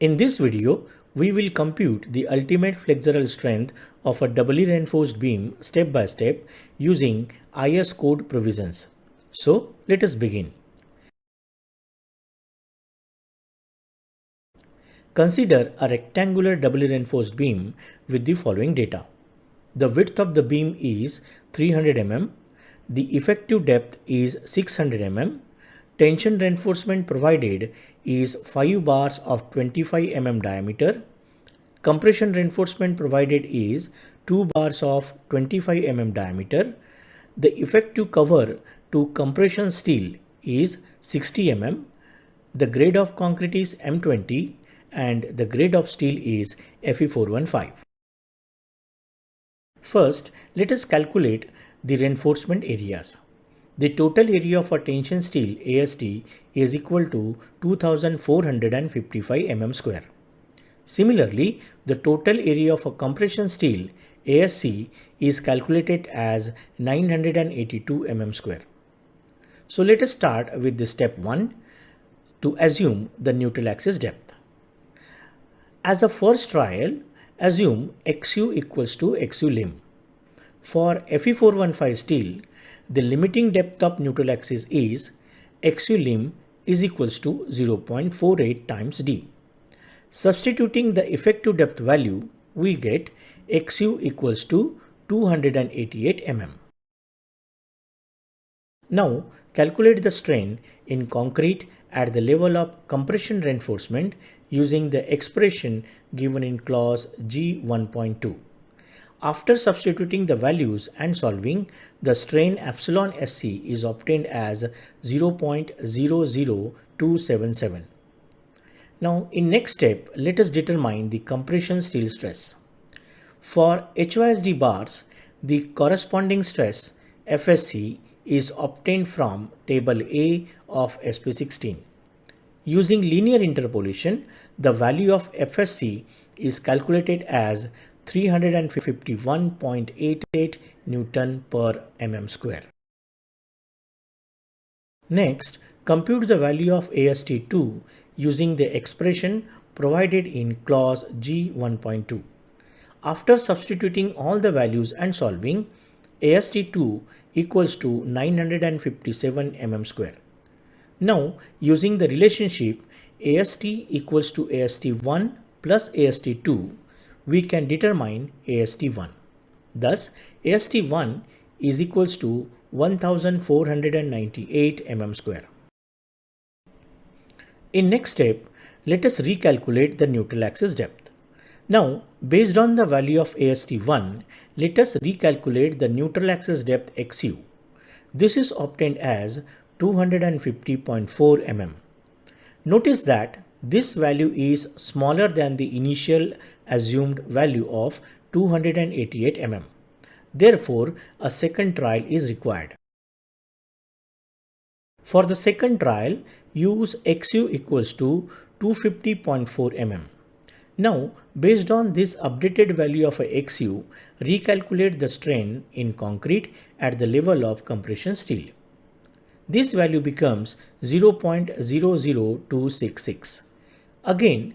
In this video, we will compute the ultimate flexural strength of a doubly reinforced beam step by step using IS code provisions. So let us begin. Consider a rectangular doubly reinforced beam with the following data. The width of the beam is 300 mm, the effective depth is 600 mm, tension reinforcement provided is 5 bars of 25 mm diameter, compression reinforcement provided is 2 bars of 25 mm diameter, the effective cover to compression steel is 60 mm, the grade of concrete is M20 and the grade of steel is Fe415. First, let us calculate the reinforcement areas. The total area of a tension steel AST is equal to 2455 mm square. Similarly, the total area of a compression steel ASC is calculated as 982 mm square. So let us start with the step 1 to assume the neutral axis depth. As a first trial, assume XU equals to XU lim. For Fe415 steel, the limiting depth of neutral axis is XU lim is equals to 0.48 times D. Substituting the effective depth value, we get XU equals to 288 mm. Now calculate the strain in concrete at the level of compression reinforcement using the expression given in clause G1.2. After substituting the values and solving, the strain epsilon SC is obtained as 0.00277. Now in next step, let us determine the compression steel stress. For HYSD bars, the corresponding stress FSC is obtained from table A of SP16. Using linear interpolation, the value of FSC is calculated as 351.88 Newton per mm square. Next, compute the value of AST2 using the expression provided in clause G1.2. After substituting all the values and solving, AST2 equals to 957 mm square. Now, using the relationship AST equals to AST1 plus AST2, we can determine AST1. Thus, AST1 is equals to 1498 mm square. In next step, let us recalculate the neutral axis depth. Now, based on the value of AST1, let us recalculate the neutral axis depth XU. This is obtained as 250.4 mm. Notice that this value is smaller than the initial assumed value of 288 mm. Therefore, a second trial is required. For the second trial, use XU equals to 250.4 mm. Now, based on this updated value of a XU, recalculate the strain in concrete at the level of compression steel. This value becomes 0.00266. Again,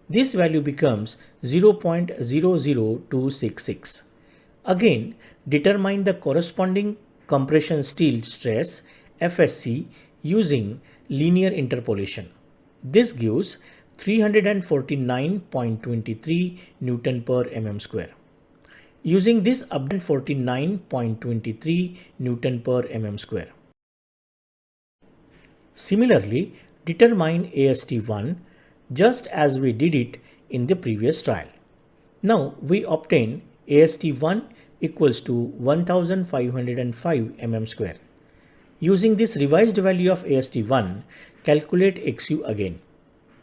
this value becomes 0.00266. Again, determine the corresponding compression steel stress FSC using linear interpolation. This gives 349.23 Newton per mm square. Using this updated 49.23 Newton per mm square. Similarly, determine AST1 just as we did it in the previous trial. Now we obtain AST1 equals to 1505 mm square. Using this revised value of AST1, calculate XU again.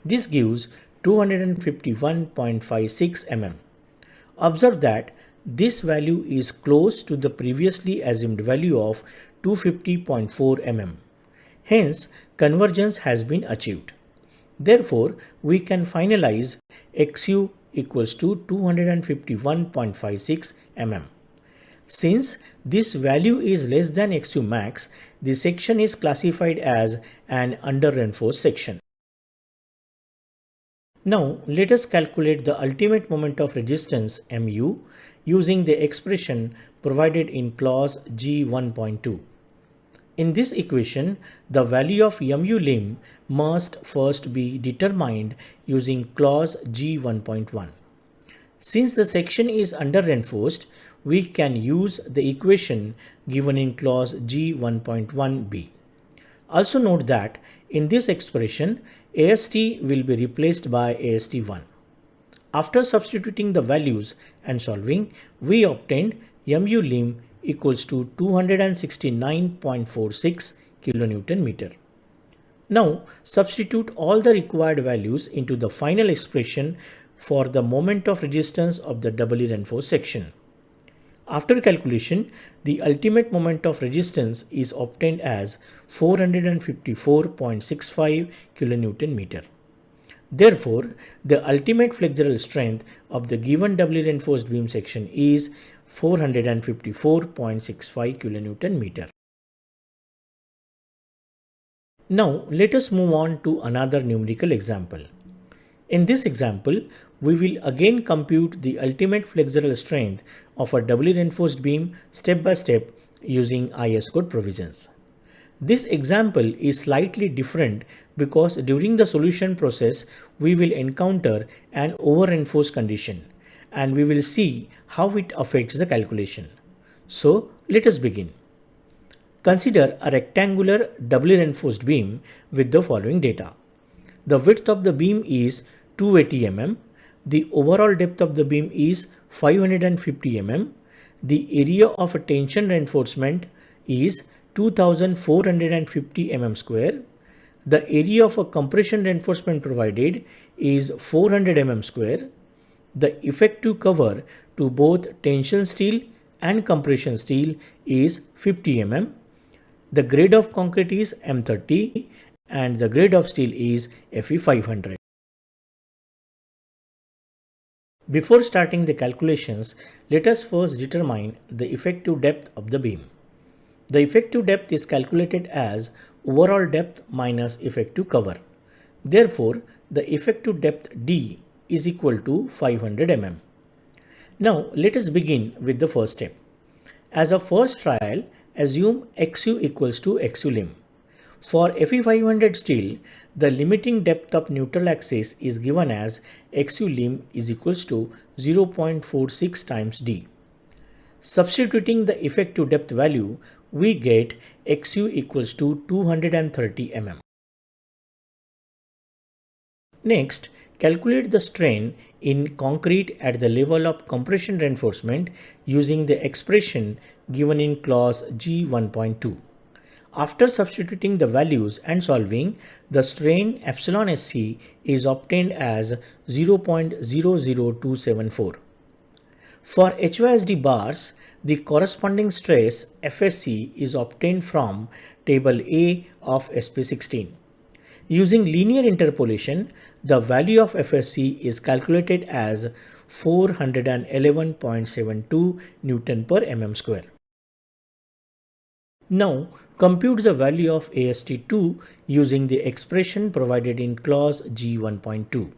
This gives 251.56 mm. Observe that this value is close to the previously assumed value of 250.4 mm. Hence, convergence has been achieved. Therefore, we can finalize XU equals to 251.56 mm. Since this value is less than XU max, the section is classified as an under-reinforced section. Now let us calculate the ultimate moment of resistance mu using the expression provided in clause G1.2. In this equation, the value of mu lim must first be determined using clause G1.1. Since the section is under reinforced, we can use the equation given in clause G1.1b. Also note that in this expression, AST will be replaced by AST1. After substituting the values and solving, we obtained mu lim equals to 269.46 kilonewton meter. Now substitute all the required values into the final expression for the moment of resistance of the doubly reinforced section. After calculation, the ultimate moment of resistance is obtained as 454.65 kilonewton meter. Therefore, the ultimate flexural strength of the given doubly reinforced beam section is 454.65 kilonewton meter. Now, let us move on to another numerical example. In this example, we will again compute the ultimate flexural strength of a doubly reinforced beam step by step using IS code provisions. This example is slightly different because during the solution process, we will encounter an over-reinforced condition and we will see how it affects the calculation. So, let us begin. Consider a rectangular doubly reinforced beam with the following data. The width of the beam is 280 mm. The overall depth of the beam is 550 mm. The area of a tension reinforcement is 2450 mm square. The area of a compression reinforcement provided is 400 mm square. The effective cover to both tension steel and compression steel is 50 mm. The grade of concrete is M30 and the grade of steel is Fe500. Before starting the calculations, let us first determine the effective depth of the beam. The effective depth is calculated as overall depth minus effective cover. Therefore, the effective depth D is equal to 500 mm. Now, let us begin with the first step. As a first trial, assume XU equals to XU lim. For Fe500 steel, the limiting depth of neutral axis is given as XU lim is equals to 0.46 times D. Substituting the effective depth value, we get XU equals to 230 mm. Next, calculate the strain in concrete at the level of compression reinforcement using the expression given in clause G1.2. After substituting the values and solving, the strain epsilon SC is obtained as 0.00274. For HYSD bars, the corresponding stress FSC is obtained from table A of SP16. Using linear interpolation, the value of FSC is calculated as 411.72 Newton per mm square. Now, compute the value of AST2 using the expression provided in clause G1.2.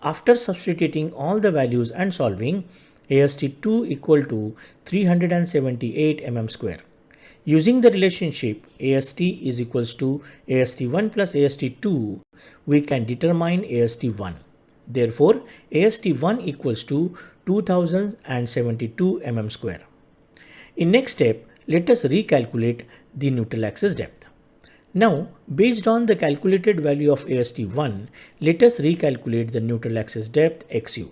After substituting all the values and solving, AST2 equal to 378 mm square. Using the relationship AST is equals to AST1 plus AST2, we can determine AST1. Therefore, AST1 equals to 2072 mm square. In next step, let us recalculate the neutral axis depth. Now, based on the calculated value of AST1, let us recalculate the neutral axis depth XU.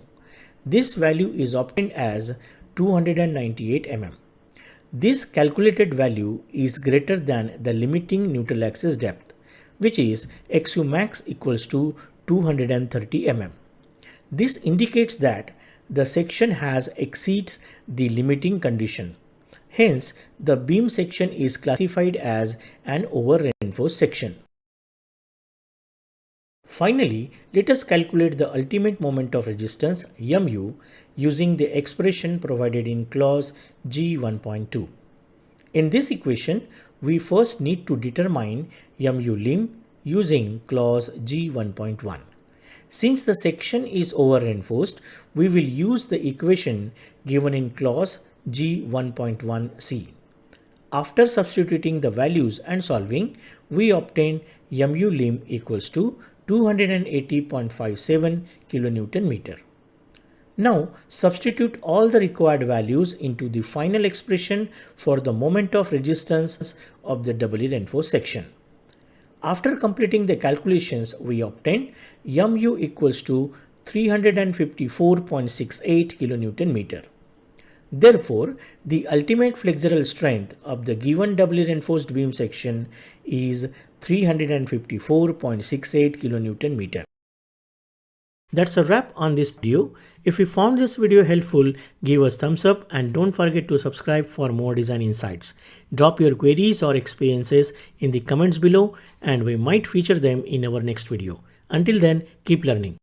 This value is obtained as 298 mm. This calculated value is greater than the limiting neutral axis depth, which is XU max equals to 230 mm. This indicates that the section has exceeds the limiting condition. Hence, the beam section is classified as an over-reinforced section. Finally, let us calculate the ultimate moment of resistance mu using the expression provided in clause G1.2. In this equation, we first need to determine mu lim using clause G1.1. Since the section is over-reinforced, we will use the equation given in clause G1.1c. After substituting the values and solving, we obtain mu lim equals to 280.57 kilonewton meter. Now substitute all the required values into the final expression for the moment of resistance of the doubly reinforced section. After completing the calculations, we obtain mu equals to 354.68 kilonewton meter. Therefore, the ultimate flexural strength of the given doubly reinforced beam section is 354.68 kilonewton meter. That's a wrap on this video. If you found this video helpful, give us thumbs up and don't forget to subscribe for more design insights. Drop your queries or experiences in the comments below and we might feature them in our next video. Until then, keep learning.